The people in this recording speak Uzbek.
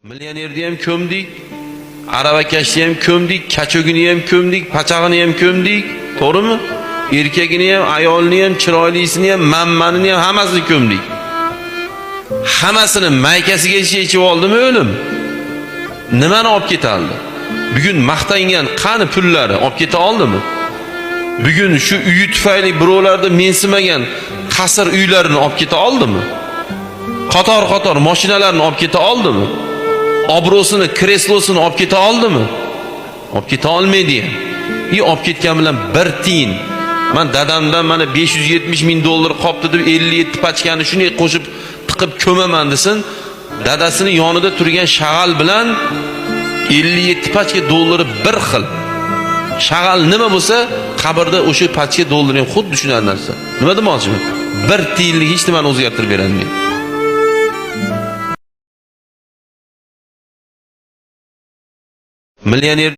Millionerni ham ko'mdik, aravakashni ham ko'mdik, kachogini ham ko'mdik, pachag'ini ham ko'mdik, to'g'rimi? Erkagini ham, ayolini ham, chiroylisini ham, mammanini ham hammasini ko'mdik. Hammasini maykasiga yechib oldimi o'lim? Nimani olib ketaldi? Bugun maqtangan qani pullari olib keta oldimi? Bugun shu uyi tufayli birovlarda mensimagan qasr uylarini olib keta oldimi? Qator mashinalarni olib keta oldimi? Obro'sini, kreslosini olib keta oldimi? Olib keta olmaydi ham. Olib ketgan bilan bir tiyin. Men dadamdan mana 570 ming dollar qopti deb 57 pachkani shunday qo'shib tiqib ko'maman desin, dadasini yonida turgan shag'al bilan 57 pachka dollari bir xil. Shag'al nima bo'lsa, qabrda o'sha pachka dollari ham xuddi shunaqa narsa. Nima demoqchiman? Bir tiyinlik hech nimani o'zgartirib berolmaydi. Millioner